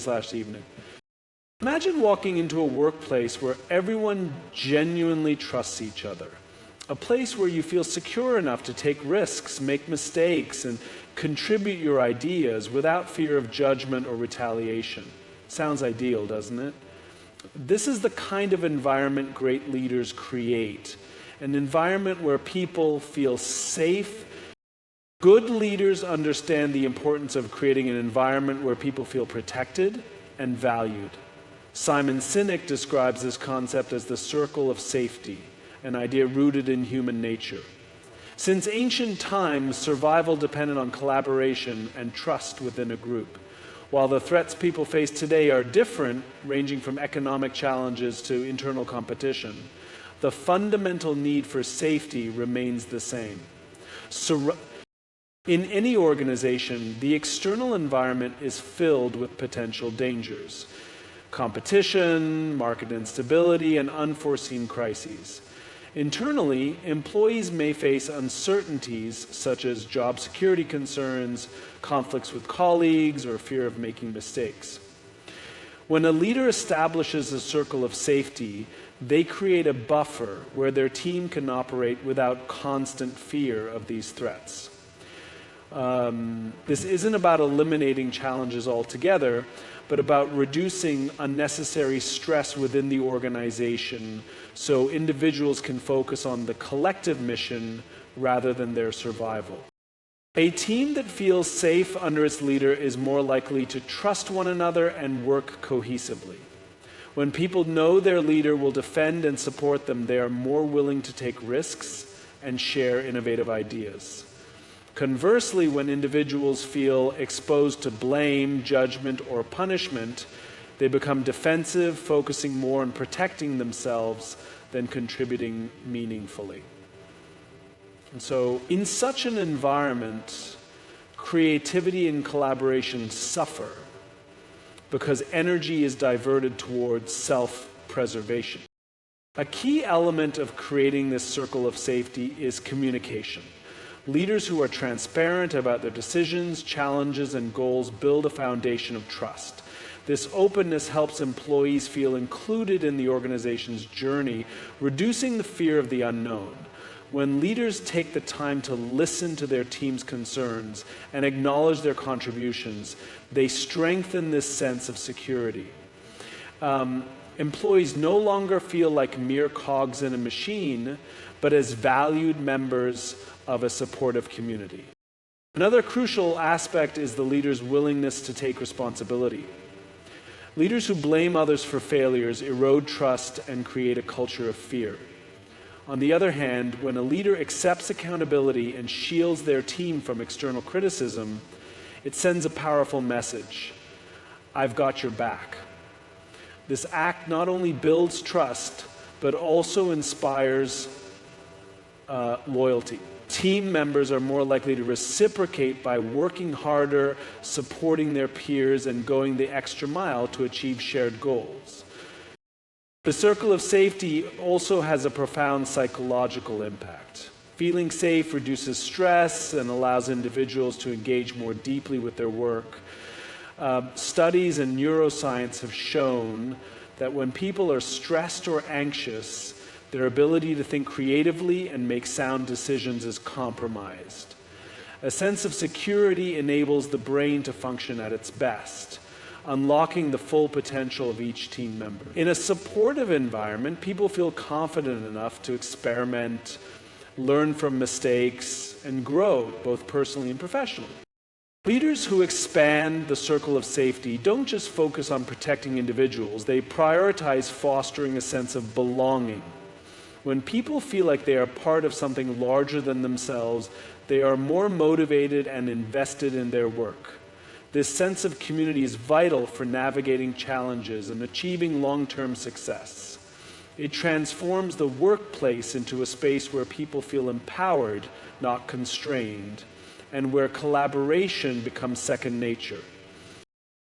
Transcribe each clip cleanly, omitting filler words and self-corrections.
this last evening. Imagine walking into a workplace where everyone genuinely trusts each other. A place where you feel secure enough to take risks, make mistakes, and contribute your ideas without fear of judgment or retaliation. Sounds ideal, doesn't it? This is the kind of environment great leaders create. An environment where people feel safe. Good leaders understand the importance of creating an environment where people feel protected and valued. Simon Sinek describes this concept as the circle of safety, an idea rooted in human nature. Since ancient times, survival depended on collaboration and trust within a group. While the threats people face today are different, ranging from economic challenges to internal competition, the fundamental need for safety remains the same. In any organization, the external environment is filled with potential dangers. Competition, market instability, and unforeseen crises. Internally, employees may face uncertainties such as job security concerns, conflicts with colleagues, or fear of making mistakes. When a leader establishes a circle of safety, they create a buffer where their team can operate without constant fear of these threats. This isn't about eliminating challenges altogether, but about reducing unnecessary stress within the organization so individuals can focus on the collective mission rather than their survival. A team that feels safe under its leader is more likely to trust one another and work cohesively. When people know their leader will defend and support them, they are more willing to take risks and share innovative ideas. Conversely, when individuals feel exposed to blame, judgment, or punishment, they become defensive, focusing more on protecting themselves than contributing meaningfully. And so, in such an environment, creativity and collaboration suffer because energy is diverted towards self-preservation. A key element of creating this circle of safety is communication. Leaders who are transparent about their decisions, challenges, and goals build a foundation of trust. This openness helps employees feel included in the organization's journey, reducing the fear of the unknown. When leaders take the time to listen to their team's concerns and acknowledge their contributions, they strengthen this sense of security. Employees no longer feel like mere cogs in a machine, but as valued members of a supportive community. Another crucial aspect is the leader's willingness to take responsibility. Leaders who blame others for failures erode trust and create a culture of fear. On the other hand, when a leader accepts accountability and shields their team from external criticism, it sends a powerful message. I've got your back. This act not only builds trust, but also inspires loyalty. Team members are more likely to reciprocate by working harder, supporting their peers, and going the extra mile to achieve shared goals. The circle of safety also has a profound psychological impact. Feeling safe reduces stress and allows individuals to engage more deeply with their work. Studies in neuroscience have shown that when people are stressed or anxious, their ability to think creatively and make sound decisions is compromised. A sense of security enables the brain to function at its best, unlocking the full potential of each team member. In a supportive environment, people feel confident enough to experiment, learn from mistakes, and grow, both personally and professionally. Leaders who expand the circle of safety don't just focus on protecting individuals, they prioritize fostering a sense of belonging. When people feel like they are part of something larger than themselves, they are more motivated and invested in their work. This sense of community is vital for navigating challenges and achieving long-term success. It transforms the workplace into a space where people feel empowered, not constrained, and where collaboration becomes second nature.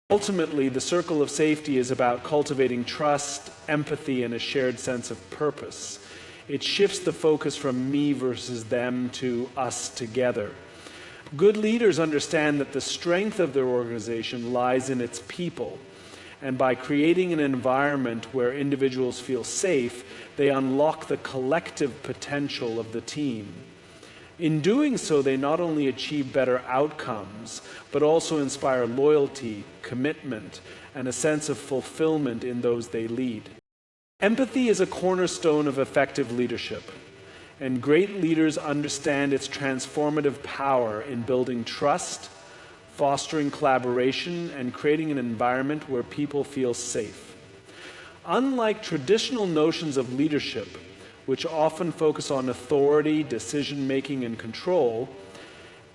Ultimately, the circle of safety is about cultivating trust, empathy, and a shared sense of purpose. It shifts the focus from me versus them to us together. Good leaders understand that the strength of their organization lies in its people. And by creating an environment where individuals feel safe, they unlock the collective potential of the team. In doing so, they not only achieve better outcomes, but also inspire loyalty, commitment, and a sense of fulfillment in those they lead. Empathy is a cornerstone of effective leadership, and great leaders understand its transformative power in building trust, fostering collaboration, and creating an environment where people feel safe. Unlike traditional notions of leadership, which often focus on authority, decision-making, and control,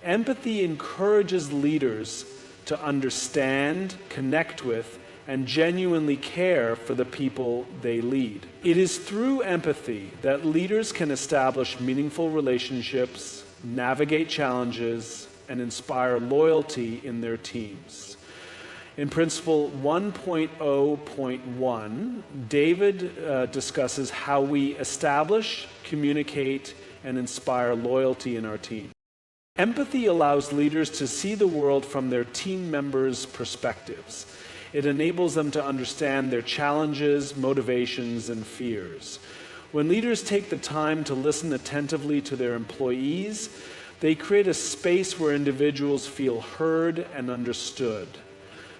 empathy encourages leaders to understand, connect with, and genuinely care for the people they lead. It is through empathy that leaders can establish meaningful relationships, navigate challenges, and inspire loyalty in their teams. In Principle 1.0.1, David discusses how we establish, communicate, and inspire loyalty in our team. Empathy allows leaders to see the world from their team members' perspectives. It enables them to understand their challenges, motivations, and fears. When leaders take the time to listen attentively to their employees, they create a space where individuals feel heard and understood.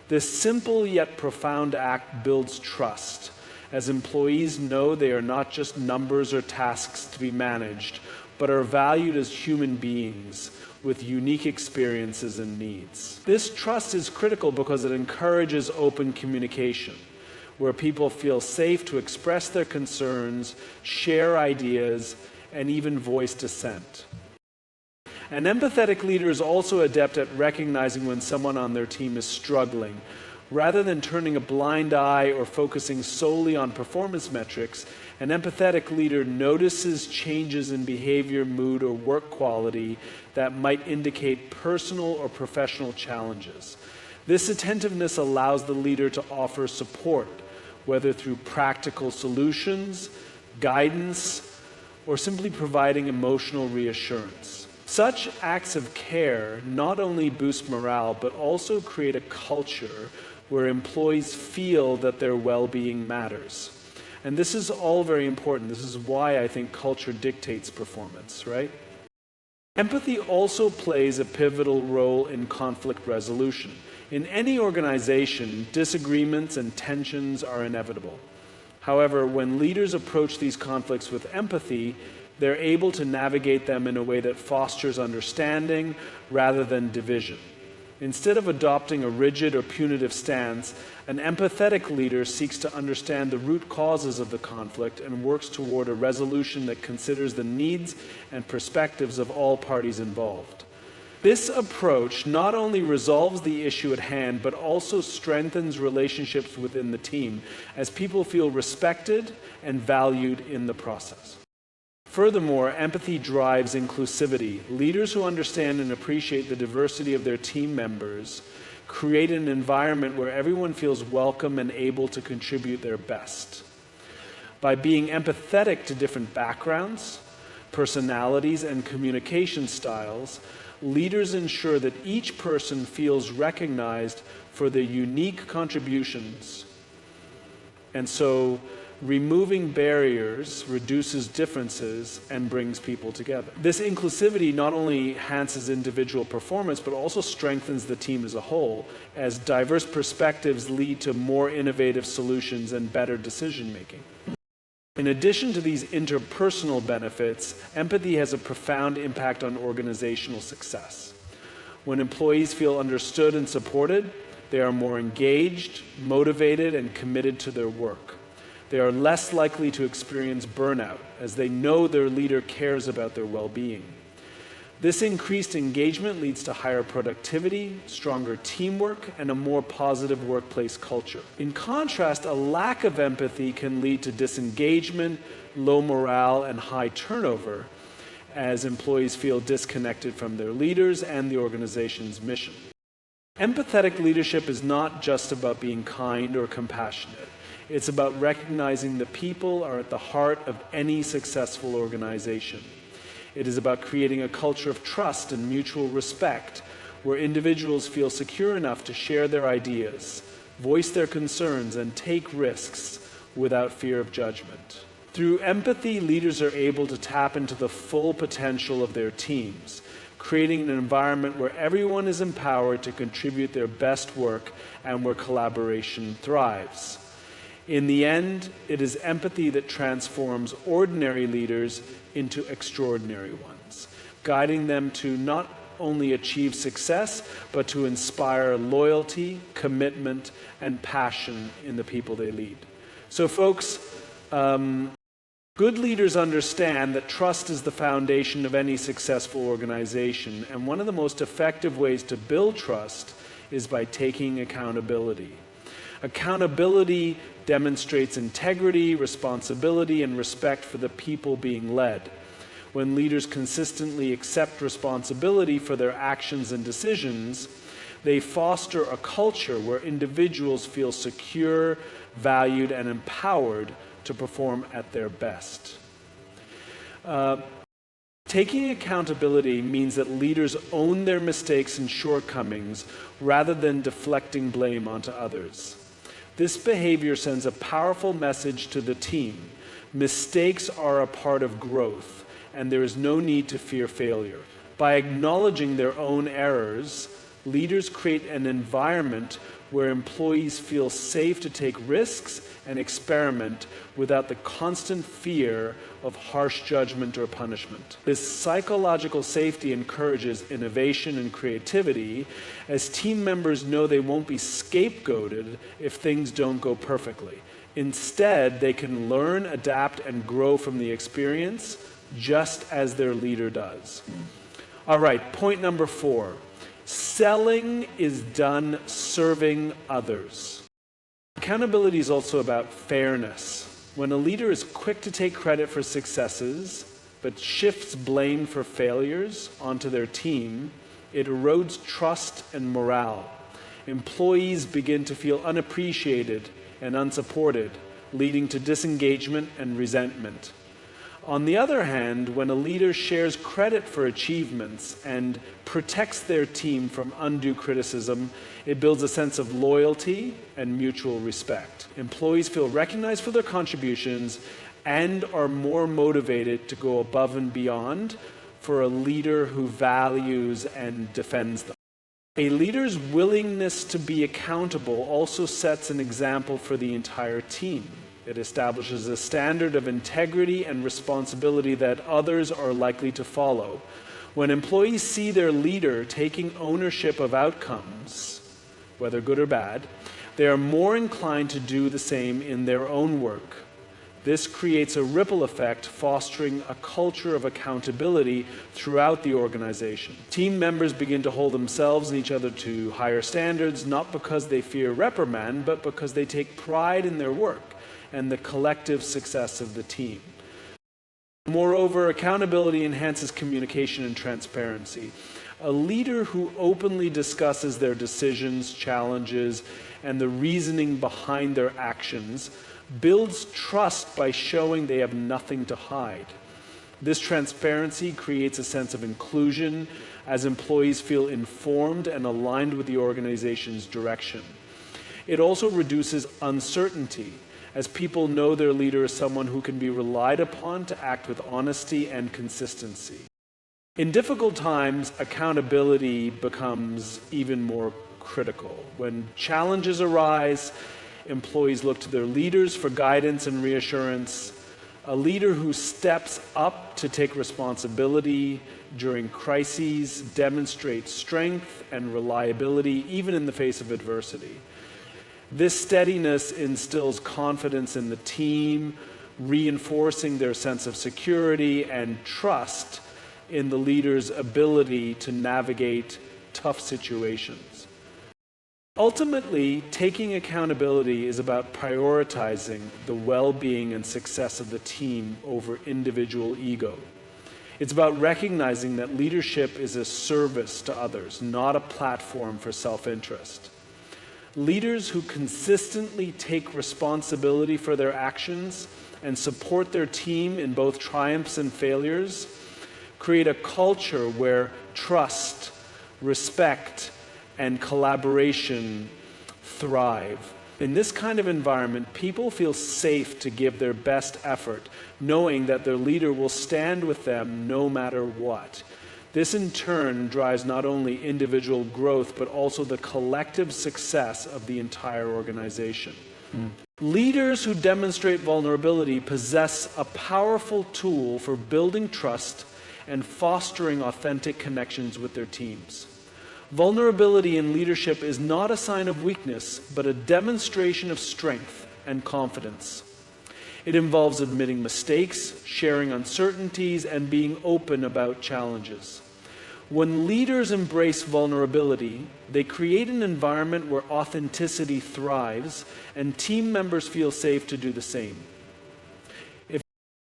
This simple yet profound act builds trust, as employees know they are not just numbers or tasks to be managed, but are valued as human beings with unique experiences and needs. This trust is critical because it encourages open communication, where people feel safe to express their concerns, share ideas, and even voice dissent. An empathetic leader is also adept at recognizing when someone on their team is struggling. Rather than turning a blind eye or focusing solely on performance metrics, an empathetic leader notices changes in behavior, mood, or work quality that might indicate personal or professional challenges. This attentiveness allows the leader to offer support, whether through practical solutions, guidance, or simply providing emotional reassurance. Such acts of care not only boost morale, but also create a culture where employees feel that their well-being matters. And this is all very important. This is why I think culture dictates performance, right? Empathy also plays a pivotal role in conflict resolution. In any organization, disagreements and tensions are inevitable. However, when leaders approach these conflicts with empathy, they're able to navigate them in a way that fosters understanding rather than division. Instead of adopting a rigid or punitive stance, an empathetic leader seeks to understand the root causes of the conflict and works toward a resolution that considers the needs and perspectives of all parties involved. This approach not only resolves the issue at hand, but also strengthens relationships within the team as people feel respected and valued in the process. Furthermore, empathy drives inclusivity. Leaders who understand and appreciate the diversity of their team members create an environment where everyone feels welcome and able to contribute their best. By being empathetic to different backgrounds, personalities, and communication styles, leaders ensure that each person feels recognized for their unique contributions. And so, removing barriers reduces differences and brings people together. This inclusivity not only enhances individual performance, but also strengthens the team as a whole, as diverse perspectives lead to more innovative solutions and better decision-making. In addition to these interpersonal benefits, empathy has a profound impact on organizational success. When employees feel understood and supported, they are more engaged, motivated, and committed to their work. They are less likely to experience burnout, as they know their leader cares about their well-being. This increased engagement leads to higher productivity, stronger teamwork, and a more positive workplace culture. In contrast, a lack of empathy can lead to disengagement, low morale, and high turnover, as employees feel disconnected from their leaders and the organization's mission. Empathetic leadership is not just about being kind or compassionate. It's about recognizing that people are at the heart of any successful organization. It is about creating a culture of trust and mutual respect, where individuals feel secure enough to share their ideas, voice their concerns, and take risks without fear of judgment. Through empathy, leaders are able to tap into the full potential of their teams, creating an environment where everyone is empowered to contribute their best work and where collaboration thrives. In the end, it is empathy that transforms ordinary leaders into extraordinary ones, guiding them to not only achieve success, but to inspire loyalty, commitment, and passion in the people they lead. So folks, good leaders understand that trust is the foundation of any successful organization, and one of the most effective ways to build trust is by taking accountability. Accountability demonstrates integrity, responsibility, and respect for the people being led. When leaders consistently accept responsibility for their actions and decisions, they foster a culture where individuals feel secure, valued, and empowered to perform at their best. Taking accountability means that leaders own their mistakes and shortcomings rather than deflecting blame onto others. This behavior sends a powerful message to the team. Mistakes are a part of growth, and there is no need to fear failure. By acknowledging their own errors, leaders create an environment where employees feel safe to take risks and experiment without the constant fear of harsh judgment or punishment. This psychological safety encourages innovation and creativity, as team members know they won't be scapegoated if things don't go perfectly. Instead, they can learn, adapt, and grow from the experience, just as their leader does. All right, point number 4. Selling is done serving others. Accountability is also about fairness. When a leader is quick to take credit for successes, but shifts blame for failures onto their team, it erodes trust and morale. Employees begin to feel unappreciated and unsupported, leading to disengagement and resentment. On the other hand, when a leader shares credit for achievements and protects their team from undue criticism, it builds a sense of loyalty and mutual respect. Employees feel recognized for their contributions and are more motivated to go above and beyond for a leader who values and defends them. A leader's willingness to be accountable also sets an example for the entire team. It establishes a standard of integrity and responsibility that others are likely to follow. When employees see their leader taking ownership of outcomes, whether good or bad, they are more inclined to do the same in their own work. This creates a ripple effect, fostering a culture of accountability throughout the organization. Team members begin to hold themselves and each other to higher standards, not because they fear reprimand, but because they take pride in their work and the collective success of the team. Moreover, accountability enhances communication and transparency. A leader who openly discusses their decisions, challenges, and the reasoning behind their actions builds trust by showing they have nothing to hide. This transparency creates a sense of inclusion as employees feel informed and aligned with the organization's direction. It also reduces uncertainty, as people know their leader is someone who can be relied upon to act with honesty and consistency. In difficult times, accountability becomes even more critical. When challenges arise, employees look to their leaders for guidance and reassurance. A leader who steps up to take responsibility during crises demonstrates strength and reliability, even in the face of adversity. This steadiness instills confidence in the team, reinforcing their sense of security and trust in the leader's ability to navigate tough situations. Ultimately, taking accountability is about prioritizing the well-being and success of the team over individual ego. It's about recognizing that leadership is a service to others, not a platform for self-interest. Leaders who consistently take responsibility for their actions and support their team in both triumphs and failures create a culture where trust, respect, and collaboration thrive. In this kind of environment, people feel safe to give their best effort, knowing that their leader will stand with them no matter what. This in turn drives not only individual growth, but also the collective success of the entire organization. Leaders who demonstrate vulnerability possess a powerful tool for building trust and fostering authentic connections with their teams. Vulnerability in leadership is not a sign of weakness, but a demonstration of strength and confidence. It involves admitting mistakes, sharing uncertainties, and being open about challenges. When leaders embrace vulnerability, they create an environment where authenticity thrives and team members feel safe to do the same.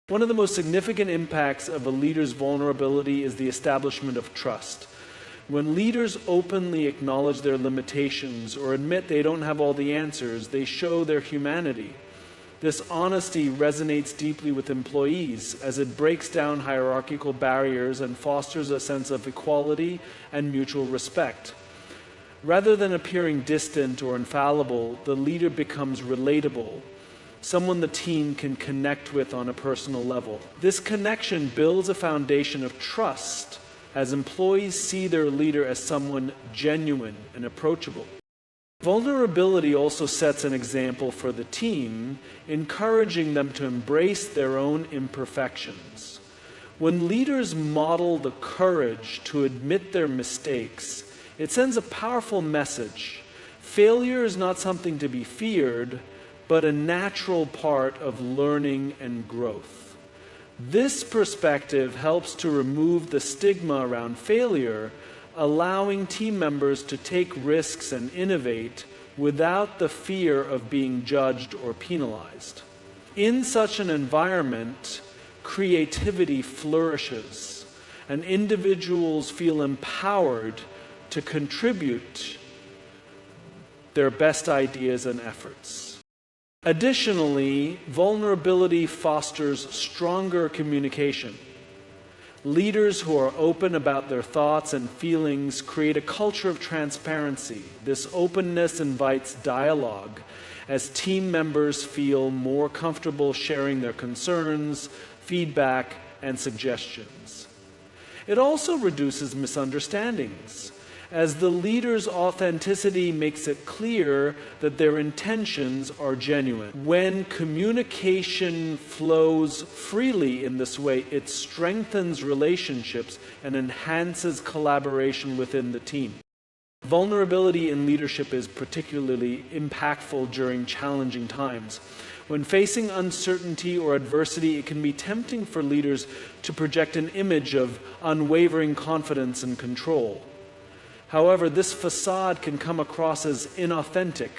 One of the most significant impacts of a leader's vulnerability is the establishment of trust. When leaders openly acknowledge their limitations or admit they don't have all the answers, they show their humanity. This honesty resonates deeply with employees as it breaks down hierarchical barriers and fosters a sense of equality and mutual respect. Rather than appearing distant or infallible, the leader becomes relatable, someone the team can connect with on a personal level. This connection builds a foundation of trust as employees see their leader as someone genuine and approachable. Vulnerability also sets an example for the team, encouraging them to embrace their own imperfections. When leaders model the courage to admit their mistakes, it sends a powerful message. Failure is not something to be feared, but a natural part of learning and growth. This perspective helps to remove the stigma around failure, allowing team members to take risks and innovate without the fear of being judged or penalized. In such an environment, creativity flourishes, and individuals feel empowered to contribute their best ideas and efforts. Additionally, vulnerability fosters stronger communication. Leaders who are open about their thoughts and feelings create a culture of transparency. This openness invites dialogue as team members feel more comfortable sharing their concerns, feedback, and suggestions. It also reduces misunderstandings, as the leader's authenticity makes it clear that their intentions are genuine. When communication flows freely in this way, it strengthens relationships and enhances collaboration within the team. Vulnerability in leadership is particularly impactful during challenging times. When facing uncertainty or adversity, it can be tempting for leaders to project an image of unwavering confidence and control. However, this facade can come across as inauthentic,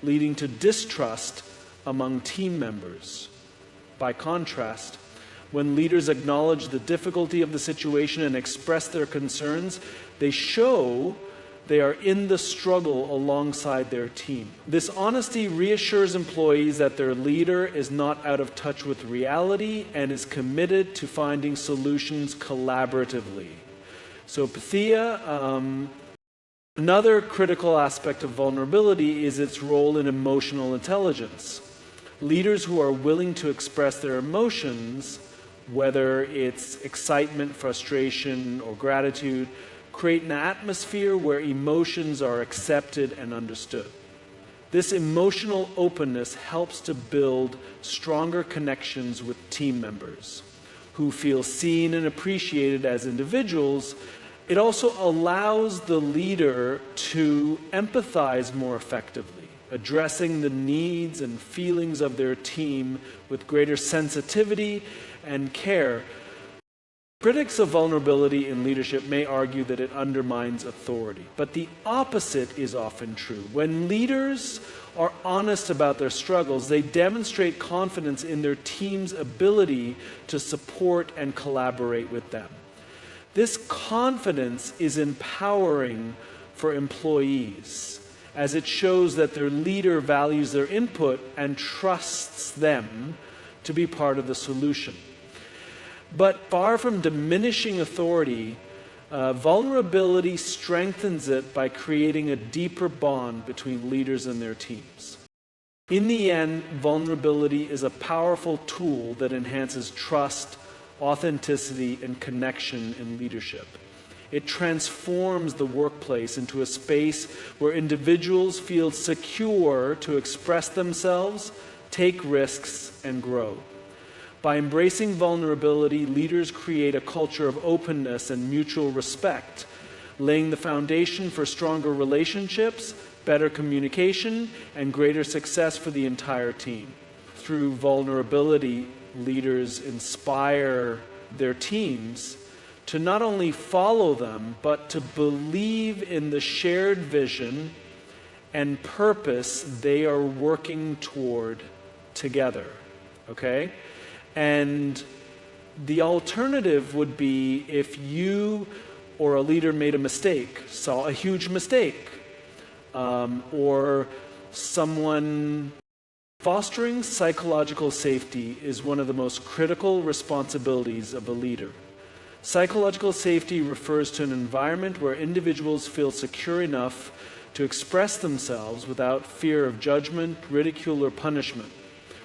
leading to distrust among team members. By contrast, when leaders acknowledge the difficulty of the situation and express their concerns, they show they are in the struggle alongside their team. This honesty reassures employees that their leader is not out of touch with reality and is committed to finding solutions collaboratively. So Pythia, another critical aspect of vulnerability is its role in emotional intelligence. Leaders who are willing to express their emotions, whether it's excitement, frustration, or gratitude, create an atmosphere where emotions are accepted and understood. This emotional openness helps to build stronger connections with team members who feel seen and appreciated as individuals. It also allows the leader to empathize more effectively, addressing the needs and feelings of their team with greater sensitivity and care. Critics of vulnerability in leadership may argue that it undermines authority, but the opposite is often true. When leaders are honest about their struggles, they demonstrate confidence in their team's ability to support and collaborate with them. This confidence is empowering for employees, as it shows that their leader values their input and trusts them to be part of the solution. But far from diminishing authority, Vulnerability strengthens it by creating a deeper bond between leaders and their teams. In the end, vulnerability is a powerful tool that enhances trust, authenticity, and connection in leadership. It transforms the workplace into a space where individuals feel secure to express themselves, take risks, and grow. By embracing vulnerability, leaders create a culture of openness and mutual respect, laying the foundation for stronger relationships, better communication, and greater success for the entire team. Through vulnerability, leaders inspire their teams to not only follow them, but to believe in the shared vision and purpose they are working toward together. Okay? And the alternative would be if you or a leader made a mistake, saw a huge mistake, or someone. Fostering psychological safety is one of the most critical responsibilities of a leader. Psychological safety refers to an environment where individuals feel secure enough to express themselves without fear of judgment, ridicule, or punishment.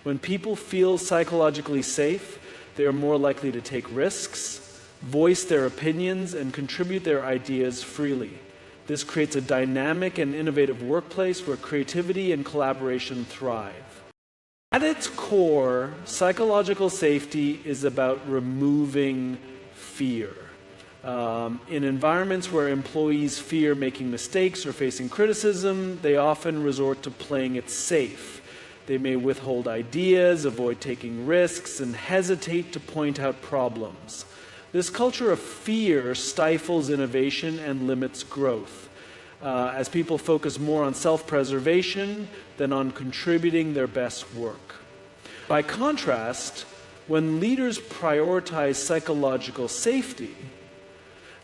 When people feel psychologically safe, they are more likely to take risks, voice their opinions, and contribute their ideas freely. This creates a dynamic and innovative workplace where creativity and collaboration thrive. At its core, psychological safety is about removing fear. In environments where employees fear making mistakes or facing criticism, they often resort to playing it safe. They may withhold ideas, avoid taking risks, and hesitate to point out problems. This culture of fear stifles innovation and limits growth, as people focus more on self-preservation than on contributing their best work. By contrast, when leaders prioritize psychological safety,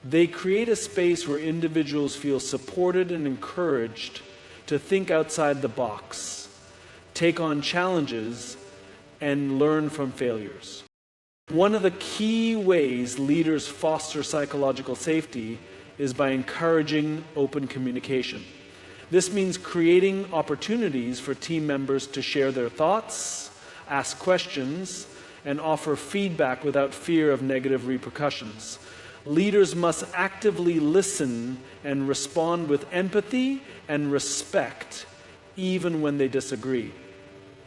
they create a space where individuals feel supported and encouraged to think outside the box, take on challenges, and learn from failures. One of the key ways leaders foster psychological safety is by encouraging open communication. This means creating opportunities for team members to share their thoughts, ask questions, and offer feedback without fear of negative repercussions. Leaders must actively listen and respond with empathy and respect, even when they disagree.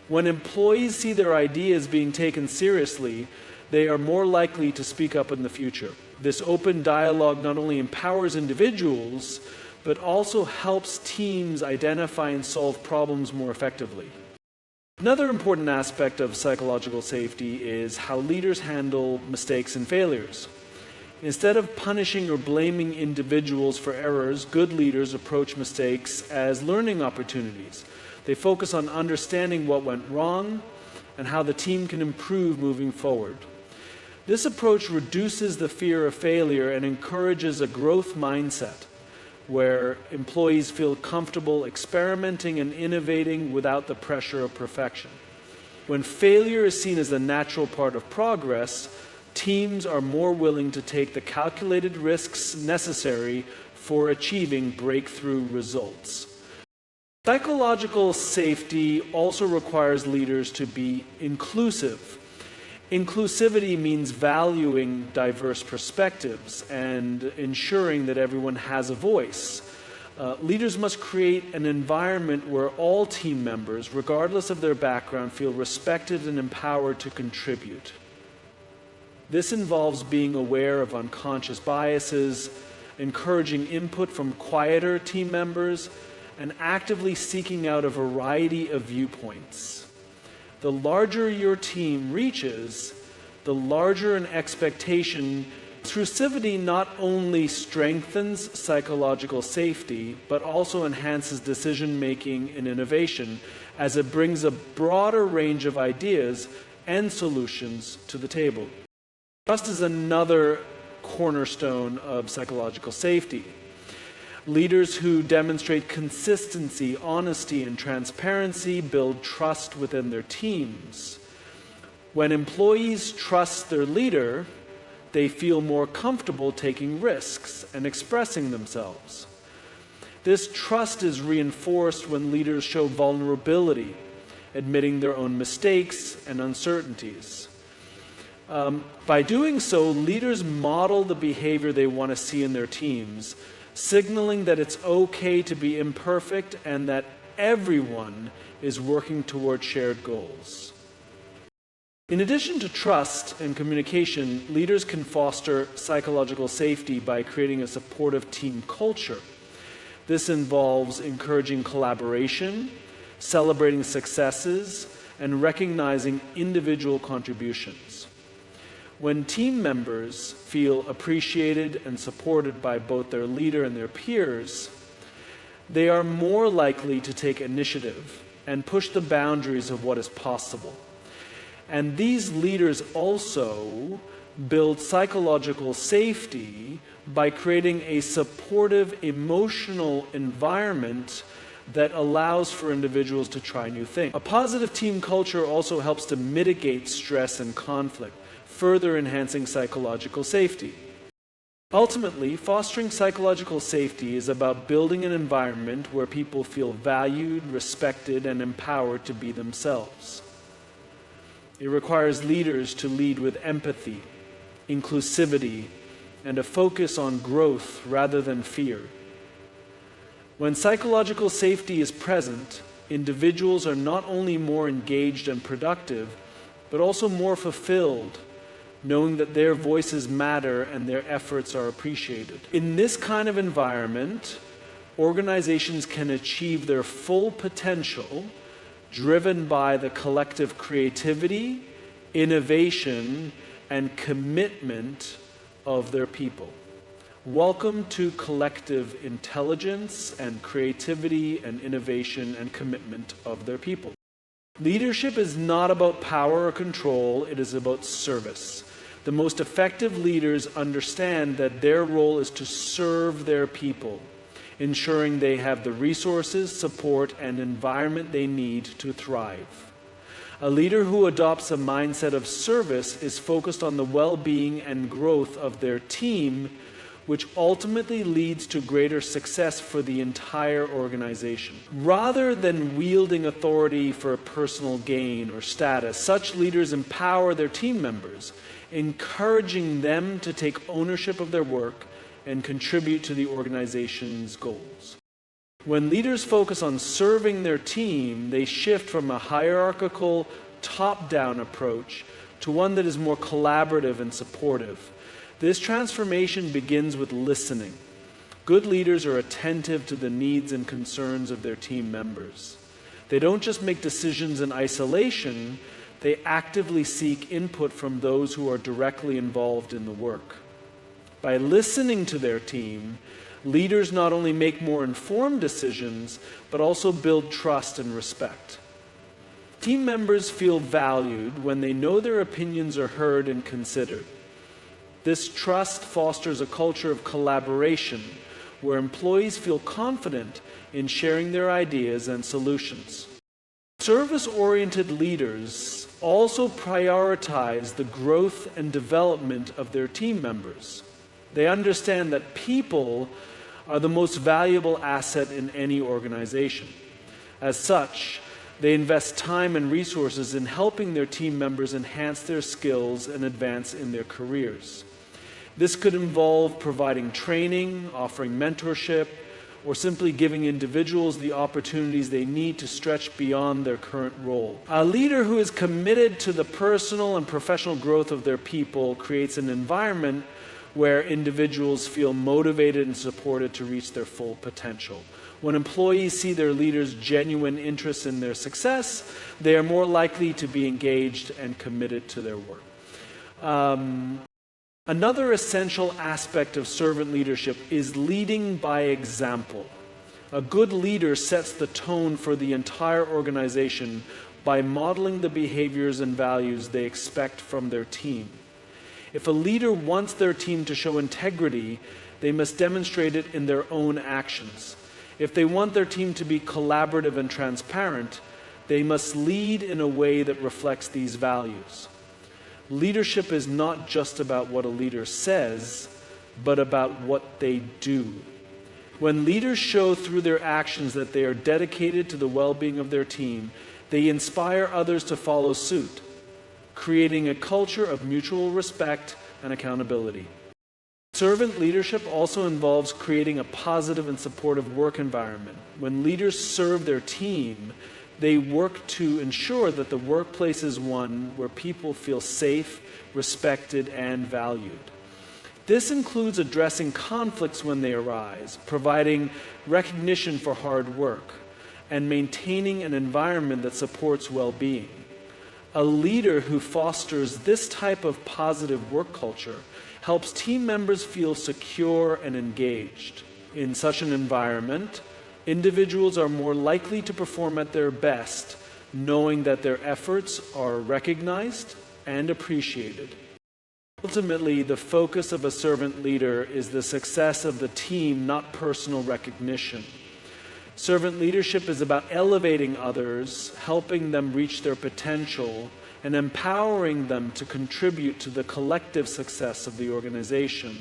When employees see their ideas being taken seriously, they are more likely to speak up in the future. This open dialogue not only empowers individuals, but also helps teams identify and solve problems more effectively. Another important aspect of psychological safety is how leaders handle mistakes and failures. Instead of punishing or blaming individuals for errors, good leaders approach mistakes as learning opportunities. They focus on understanding what went wrong and how the team can improve moving forward. This approach reduces the fear of failure and encourages a growth mindset where employees feel comfortable experimenting and innovating without the pressure of perfection. When failure is seen as a natural part of progress, teams are more willing to take the calculated risks necessary for achieving breakthrough results. Psychological safety also requires leaders to be inclusive. Inclusivity means valuing diverse perspectives and ensuring that everyone has a voice. Leaders must create an environment where all team members, regardless of their background, feel respected and empowered to contribute. This involves being aware of unconscious biases, encouraging input from quieter team members, and actively seeking out a variety of viewpoints. The larger your team reaches, the larger an expectation. Inclusivity not only strengthens psychological safety, but also enhances decision-making and innovation as it brings a broader range of ideas and solutions to the table. Trust is another cornerstone of psychological safety. Leaders who demonstrate consistency, honesty, and transparency build trust within their teams. When employees trust their leader, they feel more comfortable taking risks and expressing themselves. This trust is reinforced when leaders show vulnerability, admitting their own mistakes and uncertainties. By doing so, leaders model the behavior they want to see in their teams, signaling that it's okay to be imperfect and that everyone is working toward shared goals. In addition to trust and communication, leaders can foster psychological safety by creating a supportive team culture. This involves encouraging collaboration, celebrating successes, and recognizing individual contributions. When team members feel appreciated and supported by both their leader and their peers, they are more likely to take initiative and push the boundaries of what is possible. And these leaders also build psychological safety by creating a supportive emotional environment that allows for individuals to try new things. A positive team culture also helps to mitigate stress and conflict, further enhancing psychological safety. Ultimately, fostering psychological safety is about building an environment where people feel valued, respected, and empowered to be themselves. It requires leaders to lead with empathy, inclusivity, and a focus on growth rather than fear. When psychological safety is present, individuals are not only more engaged and productive, but also more fulfilled, knowing that their voices matter and their efforts are appreciated. In this kind of environment, organizations can achieve their full potential, driven by the collective creativity, innovation, and commitment of their people. Welcome to collective intelligence and creativity and innovation and commitment of their people. Leadership is not about power or control, it is about service. The most effective leaders understand that their role is to serve their people, ensuring they have the resources, support, and environment they need to thrive. A leader who adopts a mindset of service is focused on the well-being and growth of their team, which ultimately leads to greater success for the entire organization. Rather than wielding authority for personal gain or status, such leaders empower their team members, encouraging them to take ownership of their work and contribute to the organization's goals. When leaders focus on serving their team, they shift from a hierarchical, top-down approach to one that is more collaborative and supportive. This transformation begins with listening. Good leaders are attentive to the needs and concerns of their team members. They don't just make decisions in isolation, they actively seek input from those who are directly involved in the work. By listening to their team, leaders not only make more informed decisions, but also build trust and respect. Team members feel valued when they know their opinions are heard and considered. This trust fosters a culture of collaboration where employees feel confident in sharing their ideas and solutions. Service-oriented leaders also prioritize the growth and development of their team members. They understand that people are the most valuable asset in any organization. As such, they invest time and resources in helping their team members enhance their skills and advance in their careers. This could involve providing training, offering mentorship, or simply giving individuals the opportunities they need to stretch beyond their current role. A leader who is committed to the personal and professional growth of their people creates an environment where individuals feel motivated and supported to reach their full potential. When employees see their leaders' genuine interest in their success, they are more likely to be engaged and committed to their work. Another essential aspect of servant leadership is leading by example. A good leader sets the tone for the entire organization by modeling the behaviors and values they expect from their team. If a leader wants their team to show integrity, they must demonstrate it in their own actions. If they want their team to be collaborative and transparent, they must lead in a way that reflects these values. Leadership is not just about what a leader says, but about what they do. When leaders show through their actions that they are dedicated to the well-being of their team, they inspire others to follow suit, creating a culture of mutual respect and accountability. Servant leadership also involves creating a positive and supportive work environment. When leaders serve their team, they work to ensure that the workplace is one where people feel safe, respected, and valued. This includes addressing conflicts when they arise, providing recognition for hard work, and maintaining an environment that supports well-being. A leader who fosters this type of positive work culture helps team members feel secure and engaged. In such an environment, individuals are more likely to perform at their best, knowing that their efforts are recognized and appreciated. Ultimately, the focus of a servant leader is the success of the team, not personal recognition. Servant leadership is about elevating others, helping them reach their potential, and empowering them to contribute to the collective success of the organization.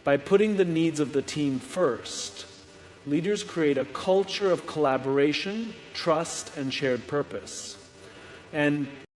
By putting the needs of the team first, leaders create a culture of collaboration, trust, and shared purpose. And